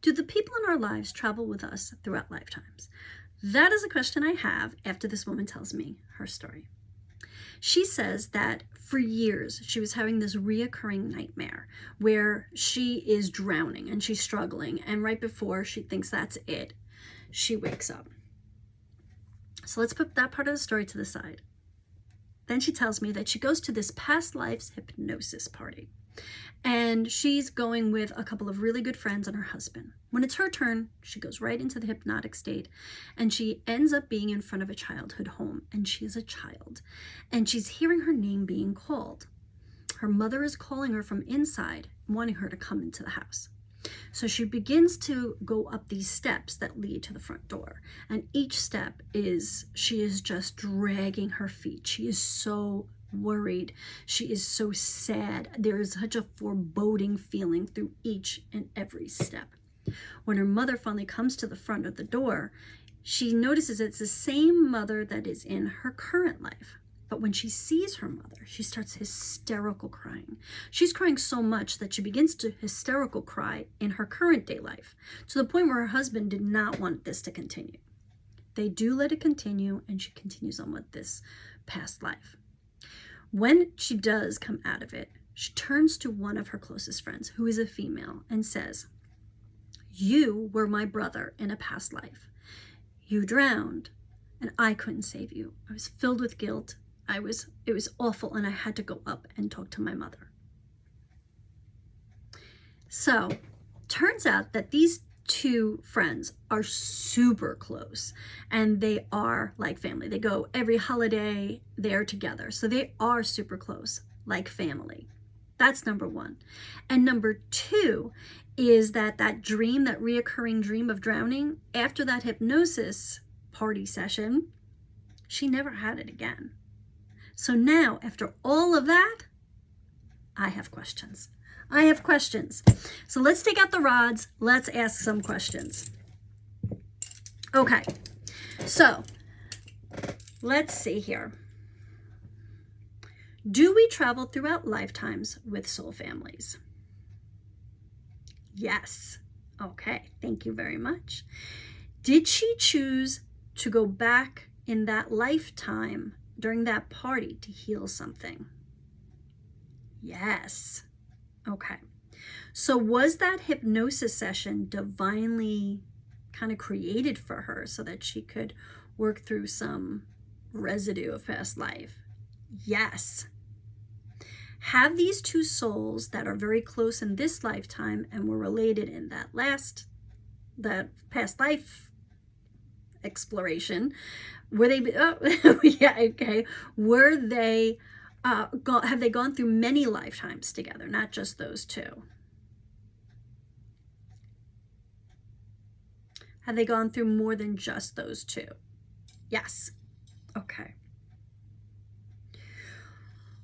Do the people in our lives travel with us throughout lifetimes? That is a question I have after this woman tells me her story. She says that for years she was having this reoccurring nightmare where she is drowning and she's struggling, and right before she thinks that's it, she wakes up. So let's put that part of the story to the side. Then she tells me that she goes to this past lives hypnosis party. And she's going with a couple of really good friends and her husband. When it's her turn, she goes right into the hypnotic state, and she ends up being in front of a childhood home, and she's a child, and she's hearing her name being called. Her mother is calling her from inside, wanting her to come into the house. So she begins to go up these steps that lead to the front door, and each step she is just dragging her feet. She is so worried. She is so sad. There is such a foreboding feeling through each and every step. When her mother finally comes to the front of the door, she notices it's the same mother that is in her current life. But when she sees her mother, she starts hysterical crying. She's crying so much that she begins to hysterical cry in her current day life, to the point where her husband did not want this to continue. They do let it continue, and she continues on with this past life. When she does come out of it, she turns to one of her closest friends, who is a female, and says, "You were my brother in a past life. You drowned, and I couldn't save you. I was filled with guilt. It was awful, and I had to go up and talk to my mother." So, turns out that these two friends are super close, and they are like family. They go every holiday, they're together. So they are super close, like family. That's number one. And number two is that dream, that reoccurring dream of drowning, after that hypnosis party session, she never had it again. So now, after all of that, I have questions. So let's take out the rods. Let's ask some questions. Okay, so let's see here. Do we travel throughout lifetimes with soul families? Yes. Okay, thank you very much. Did she choose to go back in that lifetime during that party to heal something? Yes. Okay. So was that hypnosis session divinely kind of created for her so that she could work through some residue of past life? Yes. Have these two souls that are very close in this lifetime and were related in that past life exploration, were they yeah, okay, were they have they gone through many lifetimes together, not just those two? Have they gone through more than just those two? Yes. Okay.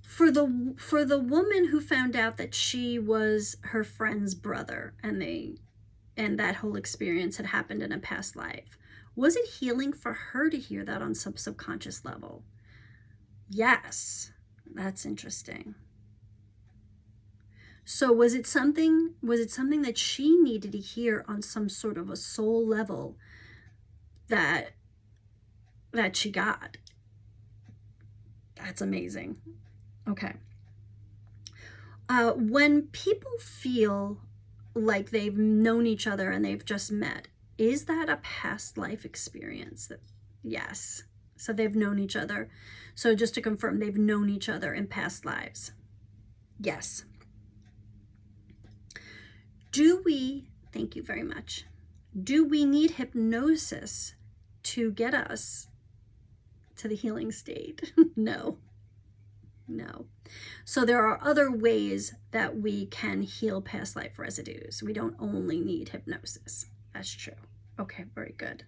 For the woman who found out that she was her friend's brother, and that whole experience had happened in a past life, was it healing for her to hear that on some subconscious level? Yes. That's interesting. So was it something that she needed to hear on some sort of a soul level that she got? That's amazing. Okay. When people feel like they've known each other and they've just met, is that a past life experience? Yes. So they've known each other. So just to confirm, they've known each other in past lives. Yes. Thank you very much. Do we need hypnosis to get us to the healing state? No. So there are other ways that we can heal past life residues. We don't only need hypnosis. That's true. Okay, very good.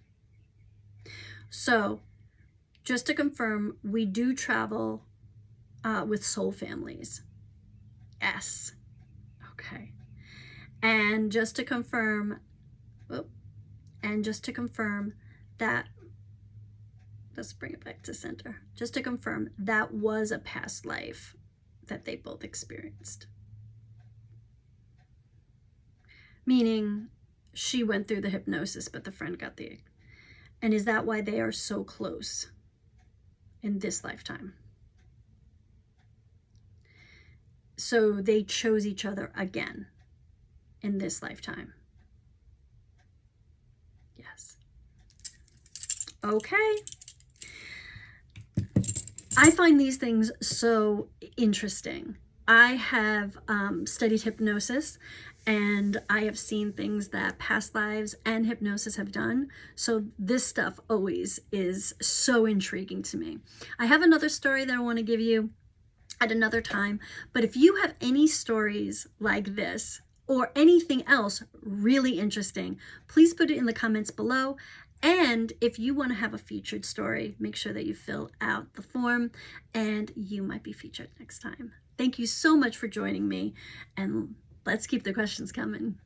So just to confirm, we do travel with soul families. Yes. Okay. And just to confirm, that, let's bring it back to center. Just to confirm, that was a past life that they both experienced. Meaning she went through the hypnosis, but the friend got the... And is that why they are so close in this lifetime? So they chose each other again in this lifetime. Yes. Okay. I find these things so interesting. I have studied hypnosis, and I have seen things that past lives and hypnosis have done. So this stuff always is so intriguing to me. I have another story that I want to give you at another time, but if you have any stories like this or anything else really interesting, please put it in the comments below. And if you want to have a featured story, make sure that you fill out the form and you might be featured next time. Thank you so much for joining me, and let's keep the questions coming.